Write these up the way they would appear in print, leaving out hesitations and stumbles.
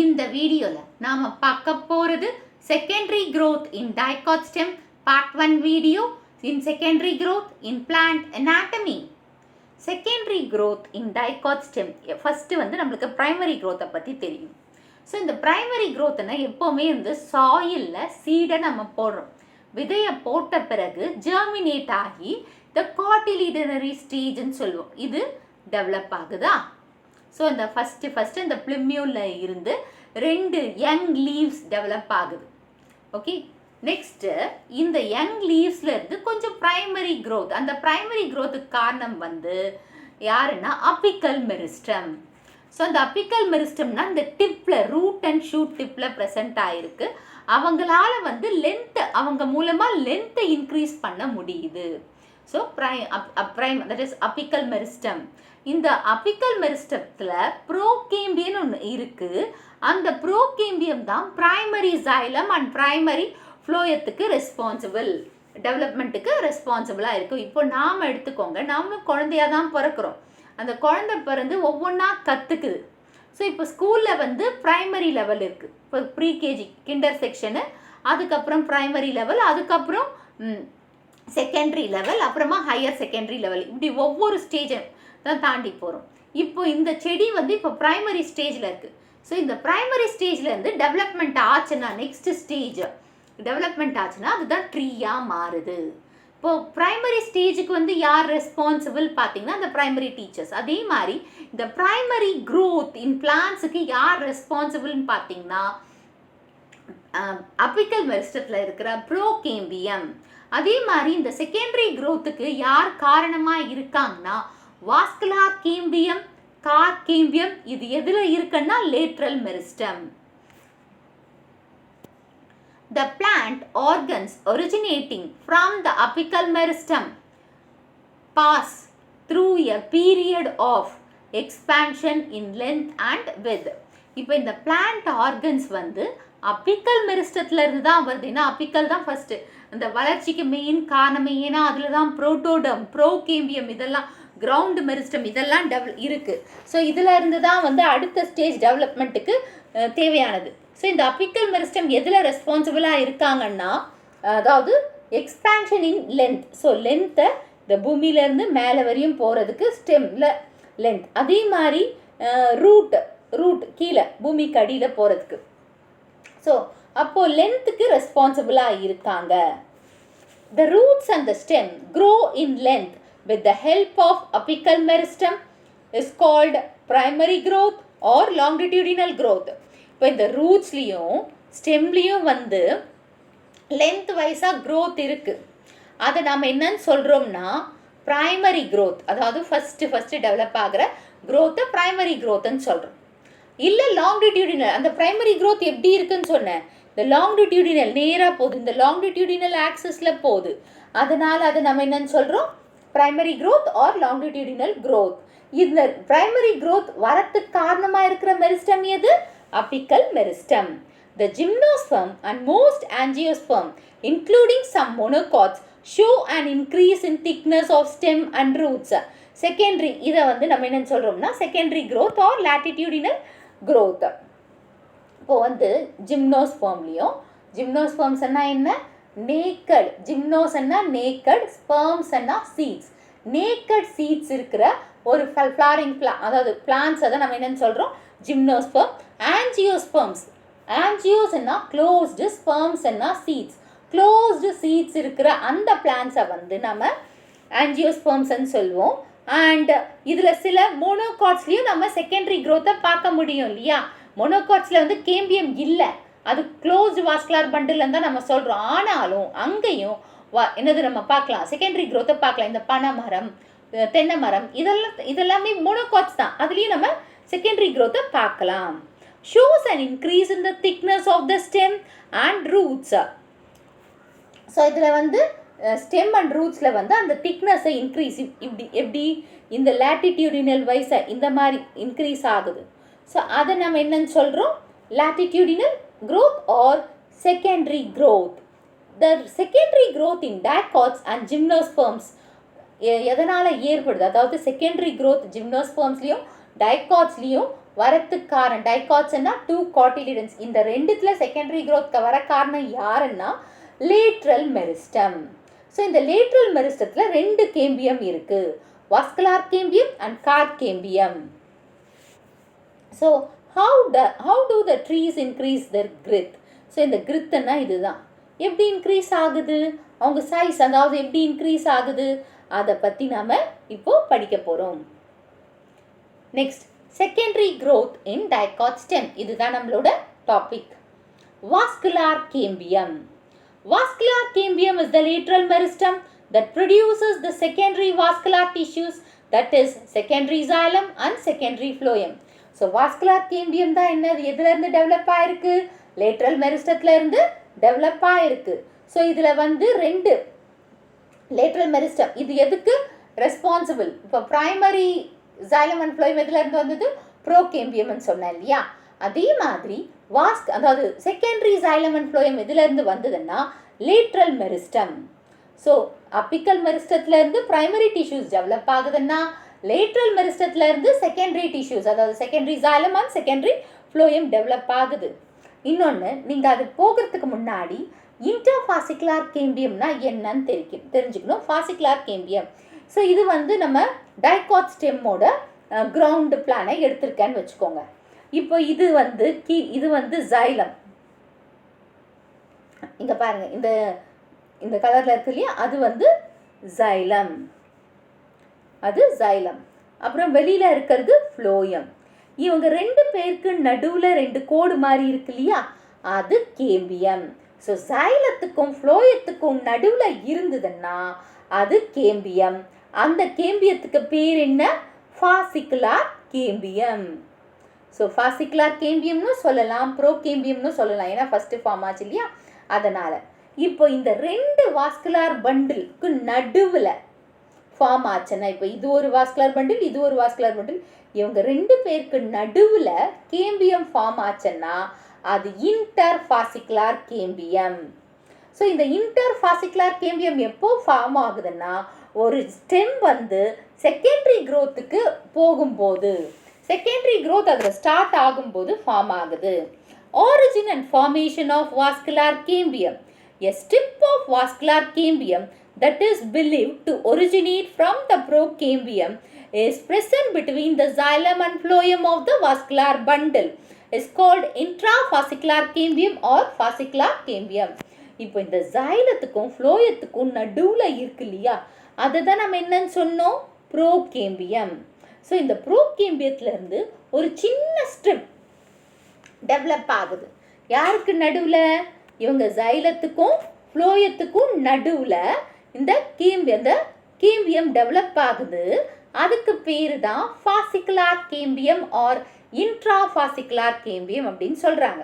இந்த வீடியோவில் நாம் பார்க்க போகிறது secondary growth in dicot stem part 1 video in secondary growth in plant anatomy. Secondary growth in dicot stem first வந்து நம்மளுக்கு primary growth பற்றி தெரியும். ஸோ இந்த primary growthனா எப்போவுமே வந்து சாயிலில் சீடை நம்ம போடுறோம். விதையை போட்ட பிறகு ஜெர்மினேட் ஆகி the cotyledonary ஸ்டேஜ்னு சொல்லுவோம். இது டெவலப் ஆகுதா? ஸோ இந்த ஃபஸ்ட்டு இந்த பிளிமியூலில் இருந்து 2 யங் லீவ்ஸ் டெவலப் ஆகுது. ஓகே, நெக்ஸ்ட்டு இந்த யங் லீவ்ஸில் இருந்து கொஞ்சம் ப்ரைமரி க்ரோத். அந்த ப்ரைமரி க்ரோத்துக்கு காரணம் வந்து யாருன்னா அபிக்கல் மெரிஸ்டம். ஸோ அந்த அபிக்கல் மெரிஸ்டம்னா இந்த டிப்பில் ரூட் அண்ட் ஷூட் டிப்பில் ப்ரெசென்ட் ஆகிருக்கு. அவங்களால வந்து அவங்க மூலமாக லென்த்தை இன்க்ரீஸ் பண்ண முடியுது. So prime that is apical meristem. இந்த அபிக்கல் மெரிஸ்டத்தில் ப்ரோகேம்பியம் ஒன்று இருக்குது. அந்த ப்ரோகேம்பியம் தான் ப்ரைமரி சைலம் அண்ட் ப்ரைமரி ஃப்ளோயத்துக்கு ரெஸ்பான்சிபிள், டெவலப்மெண்ட்டுக்கு ரெஸ்பான்சிபிளாக இருக்கும். இப்போ நாம் எடுத்துக்கோங்க, நாமளும் குழந்தையாக தான் பிறக்கிறோம். அந்த குழந்தை பிறந்து ஒவ்வொன்றா கற்றுக்குது. ஸோ இப்போ ஸ்கூலில் வந்து ப்ரைமரி லெவல் இருக்குது. இப்போ ப்ரீகேஜி கிண்டர் செக்ஷனு, அதுக்கப்புறம் ப்ரைமரி லெவல், அதுக்கப்புறம் செகண்டரி லெவல், அப்புறமா ஹையர் செகண்டரி லெவல், இப்படி ஒவ்வொரு ஸ்டேஜை தான் தாண்டி போகிறோம். இப்போ இந்த செடி வந்து இப்போ ப்ரைமரி ஸ்டேஜில் இருக்குது. ஸோ இந்த ப்ரைமரி ஸ்டேஜ்லேருந்து டெவலப்மெண்ட் ஆச்சுன்னா நெக்ஸ்ட் ஸ்டேஜ் டெவலப்மெண்ட் ஆச்சுன்னா அதுதான் ட்ரீயாக மாறுது. இப்போது ப்ரைமரி ஸ்டேஜுக்கு வந்து யார் ரெஸ்பான்சிபிள் பார்த்தீங்கன்னா அந்த ப்ரைமரி டீச்சர்ஸ். அதே மாதிரி இந்த ப்ரைமரி க்ரோத் இன் பிளான்ஸுக்கு யார் ரெஸ்பான்சிபிள்னு பார்த்தீங்கன்னா அபிக்கல் மெரிஸ்டத்தில் இருக்கிற ப்ரோகேம்பியம். அதே மாதிரி இந்த செகண்டரி க்ரோத்துக்கு யார் காரணமாக இருக்காங்கன்னா வாஸ்குலார் கேம்பியம், கார் கேம்பியம். இது எதில் இருக்குன்னா lateral meristem. The plant organs originating from the apical meristem pass through a period of expansion in length and width. இப்போ இந்த plant organs வந்து அப்பிக்கல் மெரிஸ்டத்தில் இருந்து தான் வருது. ஏன்னா அப்பிக்கல் தான் ஃபஸ்ட்டு அந்த வளர்ச்சிக்கு மெயின் காரணமே. ஏன்னா அதில் தான் புரோட்டோடம், ப்ரோகேம்பியம், இதெல்லாம் கிரவுண்டு மெரிஸ்டம் இதெல்லாம் இருக்குது. ஸோ இதில் இருந்து தான் வந்து அடுத்த ஸ்டேஜ் டெவலப்மெண்ட்டுக்கு தேவையானது. ஸோ இந்த அப்பிக்கல் மெரிஸ்டம் எதில் ரெஸ்பான்சிபிளாக இருக்காங்கன்னா அதாவது எக்ஸ்பேன்ஷன் இன் லென்த். ஸோ லென்த்தை இந்த பூமியிலேருந்து மேலே வரையும் போகிறதுக்கு ஸ்டெம்மில் லென்த். அதே மாதிரி ரூட் கீழே பூமிக்கு அடியில் போகிறதுக்கு. ஸோ அப்போது லென்த்துக்கு ரெஸ்பான்சிபிளாக இருக்காங்க. The roots and the stem grow in length with the help of apical meristem is called primary growth or longitudinal growth. இப்போ இந்த ரூட்ஸ்லேயும் ஸ்டெம்லேயும் வந்து லென்த் வைஸாக க்ரோத் இருக்குது. அதை நாம் என்னன்னு சொல்கிறோம்னா ப்ரைமரி க்ரோத், அதாவது ஃபஸ்ட்டு டெவலப் ஆகிற க்ரோத்தை ப்ரைமரி க்ரோத்துன்னு சொல்கிறோம். இல்லை லாங்கிடியூடினல், அந்த ப்ரைமரி க்ரோத் எப்படி இருக்குன்னு சொன்னேன், இந்த லாங்கிடியூடினல் நேராக போகுது, இந்த லாங்கிடியூடினல் ஆக்சஸில் போகுது. அதனால் அதை நம்ம என்னன்னு சொல்கிறோம் primary growth or longitudinal growth. இந்த ப்ரைமரி க்ரோத் வரத்துக்கு காரணமாக இருக்கிற மெரிஸ்டம் எது? Apical meristem. The gymnosperm and most angiosperm including some monocots show an increase in thickness of stem and roots. Secondary இதை வந்து நம்ம என்னென்னு சொல்கிறோம்னா secondary growth or latitudinal growth. இப்போ வந்து ஜிம்னோஸ்பெர்ம்லேயும், ஜிம்னோஸ்பெர்ம்ஸ்னா என்ன? நேக்கட். ஜிம்னோஸ்னா நேக்கட், ஸ்பெர்ம்ஸ்னா சீட்ஸ். நேக்கட் சீட்ஸ் இருக்கிற ஒரு ஃப்ளாரிங் அதாவது பிளான்ஸ் அதை நம்ம என்னென்னு சொல்கிறோம் ஜிம்னோஸ்பெர்ம். ஆஞ்சியோஸ்பெர்ம்ஸ், ஆஞ்சியோஸ்னா க்ளோஸ்டு, ஸ்பெர்ம்ஸ்னா சீட்ஸ். க்ளோஸ்டு சீட்ஸ் இருக்கிற அந்த பிளான்ஸை வந்து நம்ம ஆஞ்சியோஸ்பெர்ம்ஸ்ன்னு சொல்லுவோம். அண்ட் இதில் சில மோனோகாட்ஸ்லேயும் நம்ம செகண்டரி க்ரோத்தை பார்க்க முடியும் இல்லையா? மோனோகாட்ஸில் வந்து கேம்பியம் இல்லை, அது க்ளோஸ்டு வாஸ்குலார் பண்டில்னு தான் நம்ம சொல்கிறோம். ஆனாலும் அங்கேயும் என்னது நம்ம பார்க்கலாம், செகண்டரி க்ரோத்தை பார்க்கலாம். இந்த பனை மரம், தென்னை மரம் இதெல்லாமே மோனோகாட்ஸ் தான், அதுலேயும் நம்ம செகண்டரி க்ரோத்தை பார்க்கலாம். Shows and increase in the thickness of the stem and roots. So இதில் வந்து ஸ்டெம் அண்ட் ரூட்ஸில் வந்து அந்த திக்னஸை இன்க்ரீஸ் எப்படி இந்த லாட்டிடியூடினல் வைஸை இந்த மாதிரி இன்க்ரீஸ் ஆகுது. ஸோ அதை நம்ம என்னன்னு சொல்கிறோம் latitudinal growth or secondary growth. The secondary growth in dicots and gymnosperms எதனால் ஏற்படுது? அதாவது செகண்டரி க்ரோத் ஜிம்னோஸ்பெர்ம்ஸ்லேயும் டைகாட்ஸ்லேயும் வரத்துக்கு காரணம் டைகாட்ஸ்னா 2 cotyledons. இந்த ரெண்டுத்துல செகண்டரி growth வர காரணம் யாருன்னா லேட்ரல் மெரிஸ்டம். ஸோ இந்த லேட்ரல் மெரிஸ்டத்தில் 2 கேம்பியம் இருக்கு, vascular cambium and card cambium. So how do the trees increase their growth? So இந்த growthனா இதுதான். எப்படி இன்க்ரீஸ் ஆகுது, அவங்க சைஸ் அதாவது எப்படி இன்க்ரீஸ் ஆகுது, அதை பற்றி நாம் இப்போ படிக்க போகிறோம். Next, secondary growth in dicot stem. இதுதான் நம்மளோட topic. Vascular cambium. Vascular cambium is the lateral meristem that produces the secondary vascular tissues, that is secondary xylem and secondary phloem. So vascular cambium தான் என்னது, எதுல இருந்து develop ஆயிருக்கு, lateral meristemல இருந்து develop ஆயிருக்கு. So இதில் வந்து 2 lateral meristem, இது எதுக்கு ரெஸ்பான்சிபிள், இப்போ பிரைமரி xylem and phloem எதுல இருந்து வந்தது, ப்ரோகேம்பியம்னு சொன்னேன் இல்லையா, அதே மாதிரி அதாவது செகண்டரி xylem and phloem எதுல இருந்து வந்ததுன்னா லேட்ரல் மெரிஸ்டம். ஸோ அப்பிக்கல் மெரிஸ்டத்துல இருந்து பிரைமரி டிஷ்யூஸ் டெவலப் ஆகுதுன்னா லேட்ரல் மெரிஸ்டத்துல இருந்து செகண்டரி டிஷ்யூஸ் அதாவது secondary xylem and secondary phloem develop ஆகுது. இன்னொன்று, நீங்கள் அது போகிறதுக்கு முன்னாடி இன்டர்ஃபாசிகுலார் கேம்பியம்னா என்னன்னு தெரிஞ்சுக்கணும். ஃபாசிகுலார் கேம்பியம், ஸோ இது வந்து நம்ம டைகாட் ஸ்டெம்மோட கிரவுண்டு பிளானை எடுத்திருக்கேன்னு வச்சுக்கோங்க. இப்போ இது வந்து xylem. இங்கே பாருங்கள், இந்த கலரில் இருக்கு இல்லையா, அது வந்து xylem. அப்புறம் வெளியில் இருக்கிறது phloem. இவங்க 2 பேருக்கு நடுவில் 2 கோடு மாதிரி இருக்கு இல்லையா, அது கேம்பியம். ஸோ xylemத்துக்கும் phloemத்துக்கும் நடுவில் இருந்ததுன்னா அது கேம்பியம். அந்த கேம்பியத்துக்கு பேர் என்ன, ஃபாசிகுலார் கேம்பியம். ஸோ ஃபாசிகுலார் கேம்பியம்னு சொல்லலாம், ப்ரோகேம்பியம்னு சொல்லலாம், ஏன்னா ஃபஸ்ட்டு ஃபார்ம் ஆச்சு இல்லையா, அதனால். இப்போ இந்த 2 வாஸ்குலார் பண்டிலுக்கு நடுவில் ஃபார்ம் ஆச்சுன்னா, இப்போ இது ஒரு வாஸ்குலார் பண்டில், இது ஒரு வாஸ்குலார் பண்டில், இவங்க 2 பேருக்கு நடுவில் கேம்பியம் ஃபார்ம் ஆச்சுன்னா அது இன்டர்ஃபாசிகுலார் கேம்பியம். ஸோ இந்த இன்டர்ஃபாசிகுலார் கேம்பியம் எப்போ ஃபார்ம் ஆகுதுன்னா, ஒரு ஸ்டெம் வந்து செகண்டரி growthக்கு போகும்போது, செகண்டரி growth அதில் ஸ்டார்ட் ஆகும்போது ஃபார்ம் ஆகுது. Origin and formation of vascular cambium. A strip of vascular cambium that is believed to originate from the procambium is present between the xylem and phloem of the vascular bundle is called intrafascicular cambium or fascicular cambium. இப்போ இந்த xylemத்துக்கும் phloemத்துக்கும் நடுவில் இருக்கு இல்லையா, அதுதான் நம்ம என்னன்னு சொன்னோம், ப்ரோகேம்பியம். So இந்த ப்ரோகேம்பியத்திலேருந்து ஒரு சின்ன ஸ்ட்ரிப் டெவலப் ஆகுது. யாருக்கு நடுவில், இவங்க xylemத்துக்கும் phloemத்துக்கும் நடுவில் இந்த கேம்பியம் டெவலப் ஆகுது. அதுக்கு பேர் தான் ஃபாசிகுலார் கேம்பியம் ஆர் இன்ட்ராஃபாசிகுலார் கேம்பியம் அப்படின்னு சொல்கிறாங்க.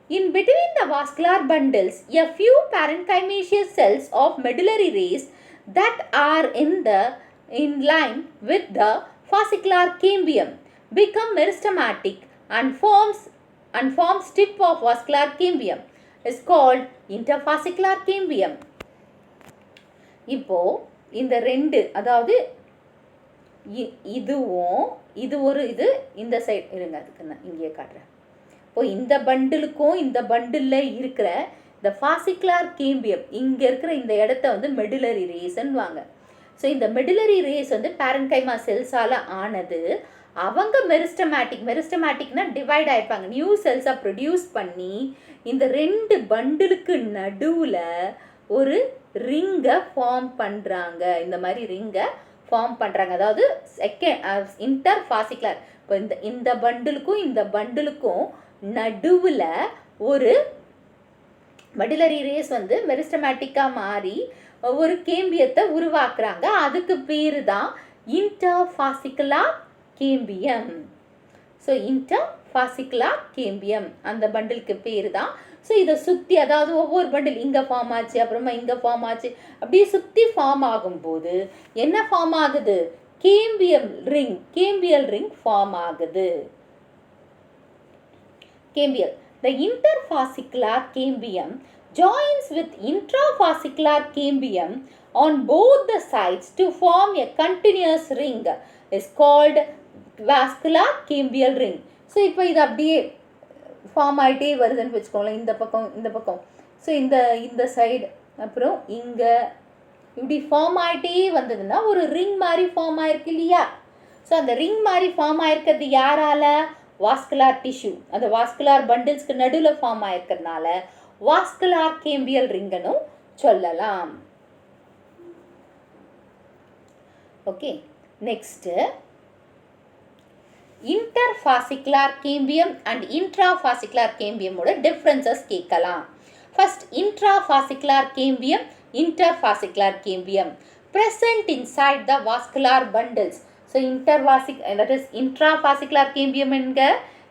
In between the vascular bundles, a few parenchymaceous cells of medullary rays that are in line with the fascicular cambium become meristematic and forms tip of vascular cambium is called interfascicular cambium. இப்போ இந்த 2 அதாவது இதுவும் இது ஒரு இது இந்த side இருங்க, அதுக்கு நான் இங்கே காட்டுறேன். இப்போ இந்த பண்டிலுக்கும் இந்த பண்டிலில் இருக்கிற இந்த ஃபாசிகுலார் கேம்பியம் இங்கே இருக்கிற இந்த இடத்த வந்து மெடுலரி ரேஸ்ன்னு வாங்க. ஸோ இந்த மெடுலரி ரேஸ் வந்து பேரன்கைமா செல்ஸால் ஆனது. அவங்க மெரிஸ்டமேட்டிக்னா டிவைட் ஆகிருப்பாங்க, நியூ செல்ஸாக ப்ரொடியூஸ் பண்ணி இந்த 2 பண்டிலுக்கு நடுவில் ஒரு ரிங்கை ஃபார்ம் பண்ணுறாங்க. இந்த மாதிரி ரிங்கை ஃபார்ம் பண்ணுறாங்க, அதாவது இன்டர்ஃபாசிகுலர். இப்போ இந்த பண்டிலுக்கும் நடுவில் ஒரு மெடுலரி ரேஸ் வந்து மெரிஸ்டமேட்டிக்காக மாறி ஒரு கேம்பியத்தை உருவாக்குறாங்க. அதுக்கு பேர் தான் இன்டர்ஃபாசிகுலார் கேம்பியம். ஸோ இன்டர்ஃபாசிகுலார் கேம்பியம் அந்த பண்டிலுக்கு பேர் தான். ஸோ இதை சுற்றி, அதாவது ஒவ்வொரு பண்டில் இங்கே ஃபார்ம் ஆச்சு, அப்புறமா இங்கே ஃபார்ம் ஆச்சு, அப்படியே சுற்றி ஃபார்ம் ஆகும்போது என்ன ஃபார்ம் ஆகுது, கேம்பியல் ரிங் ஃபார்ம் ஆகுது. Cambial. The interfascicular cambium joins with intrafascicular cambium on both the sides to form a continuous ring is called vascular cambial ring. So இப்போ இது அப்படியே ஃபார்ம் ஆகிட்டே வருதுன்னு வச்சுக்கோங்களேன், இந்த பக்கம். ஸோ இந்த சைடு அப்புறம் இங்கே இப்படி ஃபார்ம் ஆகிட்டே வந்ததுன்னா ஒரு ரிங் மாதிரி ஃபார்ம் ஆயிருக்கு இல்லையா? ஸோ அந்த ரிங் மாதிரி ஃபார்ம் ஆயிருக்கிறது யாரால? வாஸ்குலார் டிஷ்யூ, அந்த வாஸ்குலார் பண்டில்ஸ்க்கு நடுவில் ஃபார்ம் ஆயிருக்கிறதுனால வாஸ்குலார் கேம்பியல் ரிங்கனும் சொல்லலாம். Okay, next interfascicular cambium and intrafascicular கேம்பியமோட டிஃப்ரென்சஸ் கேட்கலாம். First intrafascicular cambium, interfascicular cambium present inside the vascular bundles. So that is intrafascicular cambium என்க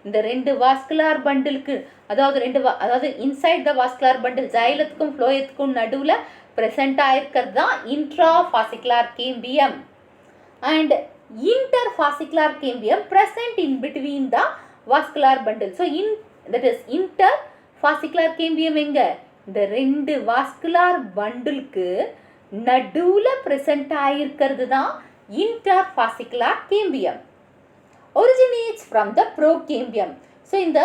இந்த ரெண்டு வாஸ்குலார் பண்டிலுக்கு, அதாவது இன்சைட் த வாஸ்குலார் பண்டில் ஜைலத்துக்கும் ஃப்ளோயத்துக்கும் நடுவில் ப்ரெசென்ட் ஆயிருக்கிறது தான் intrafascicular cambium. And interfascicular cambium present in between the vascular bundle. So that is interfascicular cambium எங்க இந்த ரெண்டு வாஸ்குலார் பண்டிலுக்கு நடுவில் ப்ரெசென்ட் ஆயிருக்கிறது தான் interfascicular cambium. originates from the procambium. So இந்த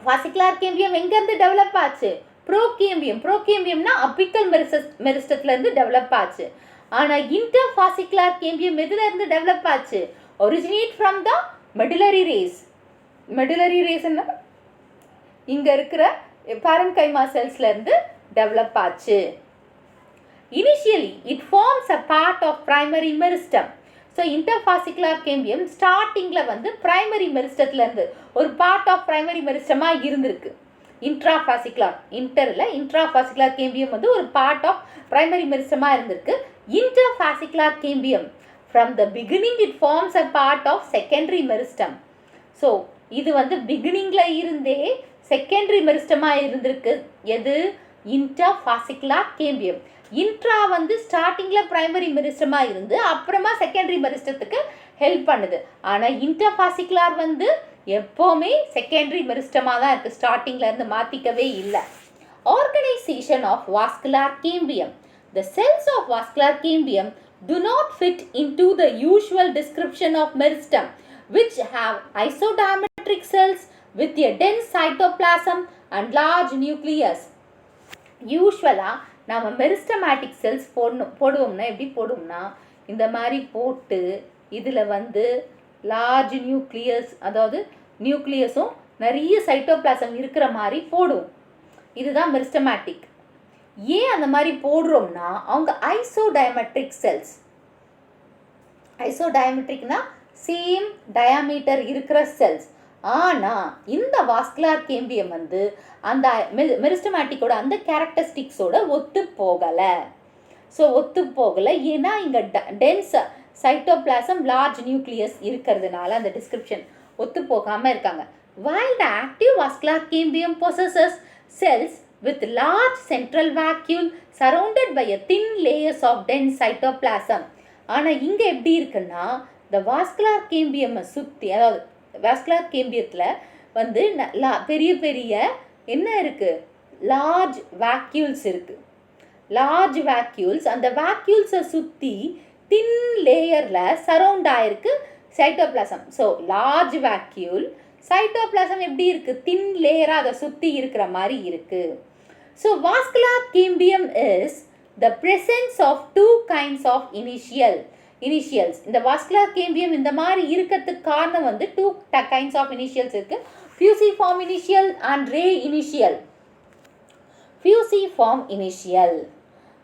ஃபாசிகுலர் கேம்பியம் எங்கேருந்து டெவலப் ஆச்சு? ப்ரோகேம்பியம்னா அபிக்கல் மெரிஸ்டத்துலேருந்து டெவலப் ஆச்சு. ஆனால் இன்டர்ஃபாசிகுலர் கேம்பியம் எதுலேருந்து டெவலப் ஆச்சு? Originate from the medullary rays. Medullary ரேஸ்ன்னா இங்கே இருக்கிற பேரன்கைமா செல்ஸ்லேருந்து டெவலப் ஆச்சு. Initially, it forms a part of primary meristem. So, interfascicular cambium startingல வந்து primary meristemலேருந்து ஒரு part of primary meristem-ஆ இருந்திருக்கு. intrafascicular cambium வந்து ஒரு part of primary meristem-ஆ இருந்திருக்கு. Interfascicular cambium, from the beginning it forms a part of secondary meristem. So, இது வந்து beginningல இருந்தே secondary meristem-ஆ இருந்திருக்கு. எது? Interfascicular cambium. இன்ட்ரா வந்து ஸ்டார்டிங்கில் ப்ரைமரி மெரிஸ்டமாக இருந்து அப்புறமா செகண்டரி மெரிஸ்டத்துக்கு ஹெல்ப் பண்ணுது. ஆனால் இன்டர்ஃபாசிகுலர் வந்து எப்போவுமே செகண்டரி மெரிஸ்டமாக தான் இருக்குது, ஸ்டார்டிங்கில் இருந்து மாற்றிக்கவே இல்லை. Organisation of vascular cambium. The cells of vascular cambium do not fit into the usual description of meristem, which have isodiametric cells with a dense cytoplasm and large nucleus. யூஸ்வலாக நம்ம மெரிஸ்டமேட்டிக் செல்ஸ் போடுவோம்னா எப்படி போடுவோம்னா இந்த மாதிரி போட்டு இதில் வந்து large nucleus, அதாவது நியூக்ளியஸும் நிறைய சைட்டோபிளாசம் இருக்கிற மாதிரி போடுவோம். இதுதான் மெரிஸ்டமேட்டிக். ஏன் அந்த மாதிரி போடுறோம்னா அவங்க ஐசோடயமெட்ரிக் செல்ஸ். ஐசோடயமெட்ரிக்னா சேம் டயாமீட்டர் இருக்கிற செல்ஸ். ஆனால் இந்த வாஸ்குலார் கேம்பியம் வந்து அந்த மெரிஸ்டமேட்டிக்கோட அந்த கேரக்டரிஸ்டிக்ஸோட ஒத்து போகலை. ஏன்னா இங்கே டென்ஸ் சைட்டோபிளாசம் லார்ஜ் நியூக்ளியஸ் இருக்கிறதுனால அந்த டிஸ்கிரிப்ஷன் ஒத்து போகாமல் இருக்காங்க. while the active vascular cambium possesses cells with large central vacuole surrounded by a thin layers of dense cytoplasm. ஆனால் இங்கே எப்படி இருக்குன்னா இந்த வாஸ்குலார் கேம்பியம்மை சுற்றி, அதாவது வாஸ்குலார் கேம்பியத்தில் வந்து பெரிய பெரிய என்ன இருக்குது? லார்ஜ் வேக்யூல்ஸ் இருக்குது. லார்ஜ் வேக்யூல்ஸ், அந்த வேக்யூல்ஸை சுற்றி தின் லேயரில் சரவுண்ட் ஆகிருக்கு cytoplasm. So large vacuole, cytoplasm எப்படி இருக்குது? தின் லேயராக அதை சுற்றி இருக்கிற மாதிரி இருக்குது. So vascular cambium is the presence of two kinds of initials. இந்த வாஸ்குலார் கேம்பியம் இந்த மாதிரி இருக்கிறதுக்கு காரணம் வந்து two kinds of initials இருக்கு. fusiform initial and ray initial. fusiform initial.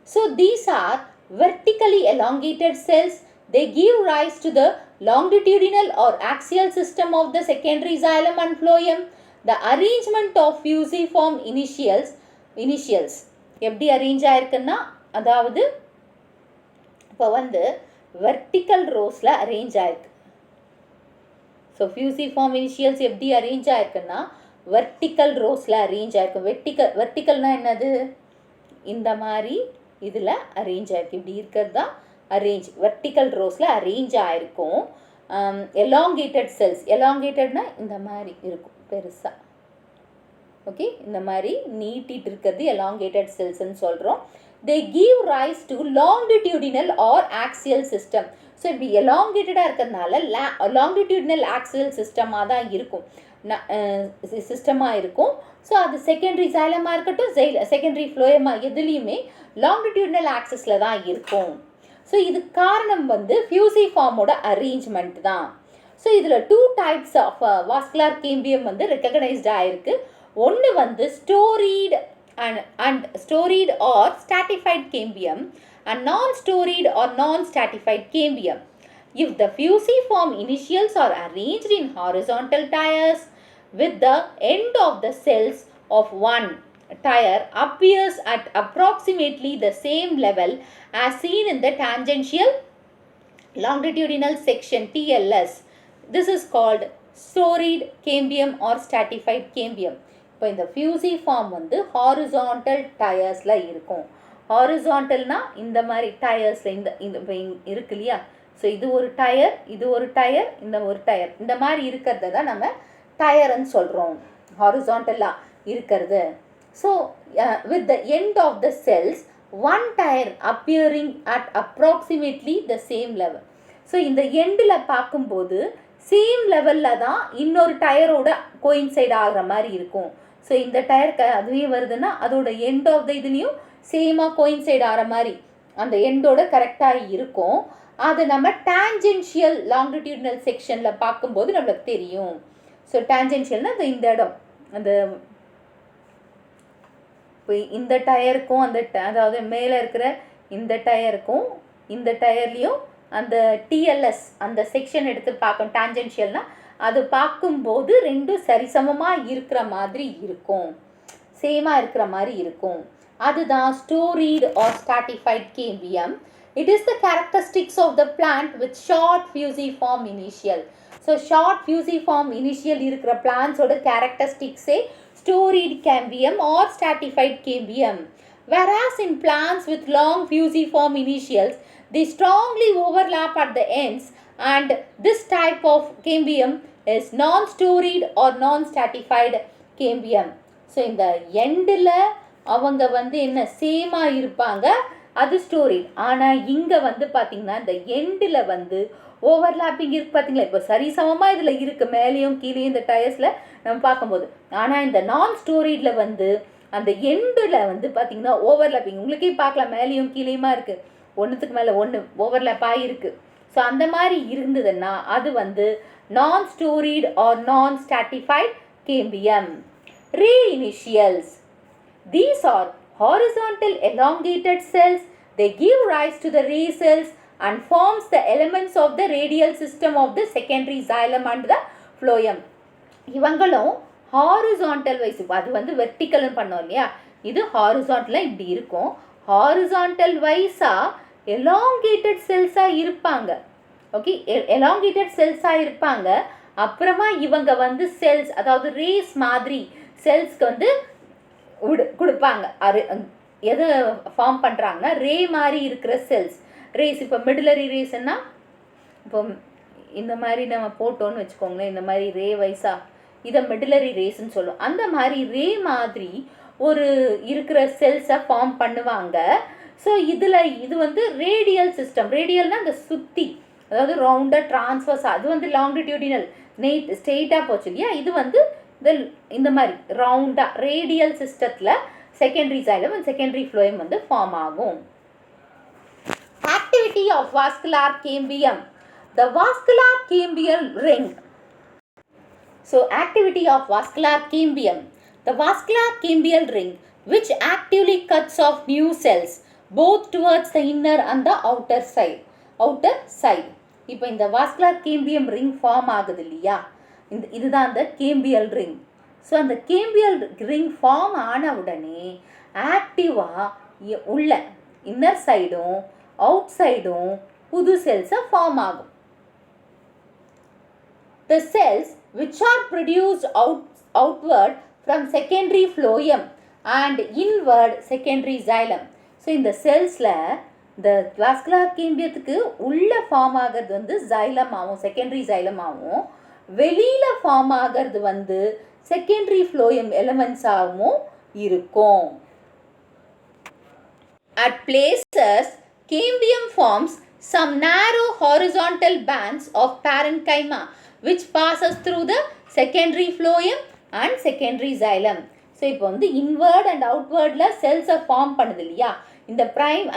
So these are vertically elongated cells. They give rise to the longitudinal or axial system of the secondary xylem and phloem. The arrangement of fusiform initials எப்படி arrange ஆயிருக்குன்னா, அதாவது இப்போ வந்து vertical ரோஸில் arrange ஆயிருக்கு. So fusiform initials எப்படி arrange ஆயிருக்குன்னா vertical ரோஸில் arrange ஆயிருக்கும். வெர்டிக்கல்னால் என்னது? இந்த மாதிரி இதில் அரேஞ்ச் ஆயிருக்கு. இப்படி இருக்கிறது தான் வெர்டிக்கல் ரோஸில் அரேஞ்ச் ஆயிருக்கும். எலாங்கேட்டட் செல்ஸ், எலாங்கேட்டட்னா இந்த மாதிரி இருக்கும் பெருசாக. ஓகே, இந்த மாதிரி நீட்டிட்டு இருக்கிறது எலாங்கேட்டட் செல்ஸ்ன்னு சொல்கிறோம். they give rise to longitudinal or axial system. So இப்படி எலாங்கேட்டடாக இருக்கிறதுனால longitudinal axial சிஸ்டமாக தான் இருக்கும், சிஸ்டமாக இருக்கும். ஸோ அது செகண்டரி ஜைலமாக இருக்கட்டும், செகண்டரி ஃப்ளோயமாக எதுலேயுமே longitudinal ஆக்சிஸில் தான் இருக்கும். ஸோ இது காரணம் வந்து ஃபியூசிஃபார்மோட அரேஞ்ச்மெண்ட் தான். ஸோ இதில் 2 types ஆஃப் வாஸ்குலார் கேம்பியம் வந்து ரெக்கக்னைஸ்ட் ஆகிருக்கு. ஒன்று வந்து storied and storied or stratified cambium and non-storied or non-stratified cambium. If the fusiform initials are arranged in horizontal tiers with the end of the cells of one tier appears at approximately the same level as seen in the tangential longitudinal section TLS. This is called storied cambium or stratified cambium. இப்போ இந்த fusiform வந்து horizontal டயர்ஸில் இருக்கும். ஹாரிசான்டல்னா இந்த மாதிரி டயர்ஸில் இந்த இருக்கு இல்லையா, so இது ஒரு டயர், இது ஒரு டயர், இந்த ஒரு டயர், இந்த மாதிரி இருக்கிறத தான் நம்ம டயர்ன்னு சொல்கிறோம், ஹாரிசான்டலாக இருக்கிறது. So with the end of the cells one tier appearing at approximately the same level. So இந்த எண்டில் பார்க்கும்போது சேம் லெவலில் தான் இன்னொரு டயரோட கோயின்சைட் ஆகிற மாதிரி இருக்கும். ஸோ இந்த டயர் அதுவே வருதுன்னா அதோட எண்ட் ஆஃப் த இதுலேயும் சேமாக கோயின்சைட் ஆகிற மாதிரி அந்த எண்டோட கரெக்டாக இருக்கும். அது நம்ம டான்ஜென்ஷியல் லாங்கிடியூடினல் செக்ஷனில் பார்க்கும்போது நம்மளுக்கு தெரியும். ஸோ டான்ஜென்ஷியல்னால் அந்த இந்த இடம், அந்த இப்போ இந்த டயருக்கும் அந்த அதாவது மேலே இருக்கிற இந்த டயருக்கும் இந்த டயர்லேயும் அந்த டிஎல்எஸ் அந்த செக்ஷன் எடுத்து பார்க்கணும். டான்ஜென்ஷியல்னால் அது பார்க்கும்போது ரெண்டும் சரிசமமாக இருக்கிற மாதிரி இருக்கும், சேமாக இருக்கிற மாதிரி இருக்கும். அதுதான் storied or stratified cambium. It is the characteristics of the plant with short fusiform initial. So short fusiform initial இருக்கிற பிளான்ட்ஸோட கேரக்டரிஸ்டிக்ஸே storied cambium or stratified cambium. Whereas in plants with long fusiform initials, they strongly overlap at the ends, and this type of cambium is non-storied or non-stratified cambium. So இந்த எண்டில் அவங்க வந்து என்ன சேமாக இருப்பாங்க, அது ஸ்டோரிட். ஆனால் இங்கே வந்து பார்த்திங்கன்னா இந்த எண்டில் வந்து ஓவர்லாப்பிங் இருக்குது பார்த்தீங்களா, இப்போ சரிசமமாக இதில் இருக்குது மேலேயும் கீழேயும் இந்த டயர்ஸில் நம்ம பார்க்கும்போது. ஆனால் இந்த நான் ஸ்டோரிடில் வந்து அந்த எண்டில் வந்து பார்த்திங்கன்னா ஓவர்லாப்பிங் உங்களுக்கே பார்க்கலாம், மேலேயும் கீழேயுமா இருக்குது, ஒன்றுத்துக்கு மேலே ஒன்று ஓவர்லாப் ஆகிருக்கு. ஸோ அந்த மாதிரி இருந்ததுன்னா அது வந்து non-storied or non-stratified cambium. Ray initials. These are horizontal elongated cells. They give rise to the ray cells and forms the elements of the radial system of the secondary xylem and the phloem. இவங்களும் horizontal wise, அது வந்து வெர்டிக்கல்னு பண்ணோம் இல்லையா, இது ஹாரிசான்டலாக இப்படி இருக்கும். Horizontal வைஸாக elongated செல்ஸாக இருப்பாங்க. ஓகே, எலாங்கேட்டட் செல்ஸாக இருப்பாங்க. அப்புறமா இவங்க வந்து செல்ஸ், அதாவது ரேஸ் மாதிரி செல்ஸ்க்கு வந்து கொடுப்பாங்க. எது ஃபார்ம் பண்ணுறாங்கன்னா ரே மாதிரி இருக்கிற செல்ஸ், ரேஸ். இப்போ மிடிலரி ரேஸ்ன்னா இப்போ இந்த மாதிரி நம்ம போட்டோன்னு வச்சுக்கோங்களேன், இந்த மாதிரி ரே வைஸாக இதை மிடிலரி ரேஸ்ன்னு சொல்லுவோம். அந்த மாதிரி ரே மாதிரி ஒரு இருக்கிற செல்ஸை ஃபார்ம் பண்ணுவாங்க. ஸோ இதில் இது வந்து ரேடியல் சிஸ்டம். ரேடியல்னால் அந்த சுற்றி, அதாவது ரவுண்டாக ட்ரான்ஸ்வர்ஸாக, அது வந்து லாங்கிடியூடினல் ஸ்ட்ரெயிட்டாக போச்சு இல்லையா, இது வந்து இந்த மாதிரி ரவுண்டாக ரேடியல் சிஸ்டத்தில் secondary xylem and secondary phloem வந்து ஃபார்ம் ஆகும். Activity of vascular cambium. The vascular cambial ring. So activity of vascular cambium. The vascular cambial ring which actively cuts off new cells both towards the inner and the outer side. இப்போ இந்த vascular cambium ring form ஆகுது இல்லையா, இதுதான் அந்த cambial ring. So அந்த cambial ring form ஆன உடனே ஆக்டிவாக உள்ள இன்னர் சைடும் அவுட் சைடும் புது செல்ஸை ஃபார்ம் ஆகும். The cells which are produced outward from secondary phloem and inward secondary xylem. So இந்த செல்ஸில் இந்த வாஸ்குலார் கேம்பியத்துக்கு உள்ளே ஃபார்ம் ஆகிறது வந்து xylem ஆகும், செகண்டரி xylem ஆகும். வெளியில் ஃபார்ம் ஆகிறது வந்து செகண்டரி ஃப்ளோயம் எலமெண்ட்ஸாகவும் இருக்கும். At places, cambium forms some narrow horizontal bands of parenchyma which passes through the secondary phloem and secondary xylem. So, இப்போ வந்து inward and outwardல cells form பண்ணுது இல்லையா, இந்த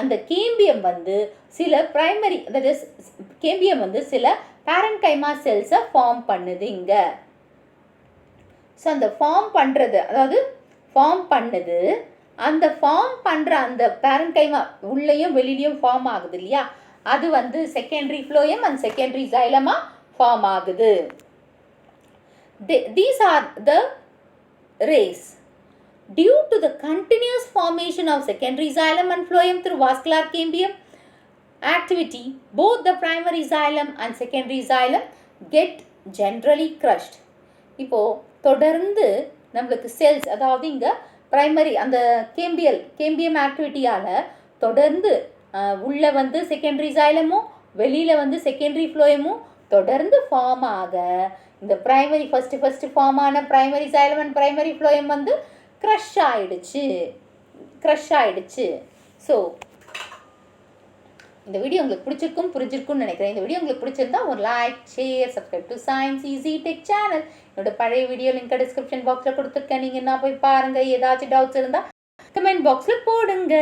அந்த cambium வந்து சில primary, that is cambium வந்து சில parenchyma cells form பண்ணுது இங்க. ஸோ அந்த ஃபார்ம் பண்ணுறது, அதாவது ஃபார்ம் பண்ணுது, அந்த ஃபார்ம் பண்ணுற அந்த பேரன்கைமா உள்ளேயும் வெளியிலையும் ஃபார்ம் ஆகுது இல்லையா, அது வந்து secondary phloem and secondary xylema form ஆகுது. These are the rays. Due to the continuous formation of secondary xylem and phloem through vascular cambium activity, both the primary xylem and secondary xylem get generally crushed. இப்போ தொடர்ந்து நம்மளுக்கு cells, அதாவது இங்கே primary அந்த cambium ஆக்டிவிட்டியால் தொடர்ந்து உள்ளே வந்து secondary xylem-மும் வெளியில் வந்து செகண்டரி ஃப்ளோயமும் தொடர்ந்து ஃபார்ம் ஆக, இந்த ப்ரைமரி ஃபஸ்ட்டு ஃபார்ம் ஆன primary xylem and primary phloem வந்து க்ரஷ் ஆகிடுச்சு. ஸோ இந்த வீடியோ உங்களுக்கு புரிஞ்சிருக்கும்னு நினைக்கிறேன். இந்த வீடியோ உங்களுக்கு பிடிச்சிருந்தா ஒரு like, share, subscribe to science easy tech channel. என்னோட பழைய வீடியோ லிங்க் டிஸ்கிரிப்ஷன் பாக்ஸில் கொடுத்துருக்கேன். நீங்கள் என்ன போய் பாருங்கள். ஏதாச்சும் டவுட்ஸ் இருந்தால் கமெண்ட் பாக்ஸில் போடுங்க.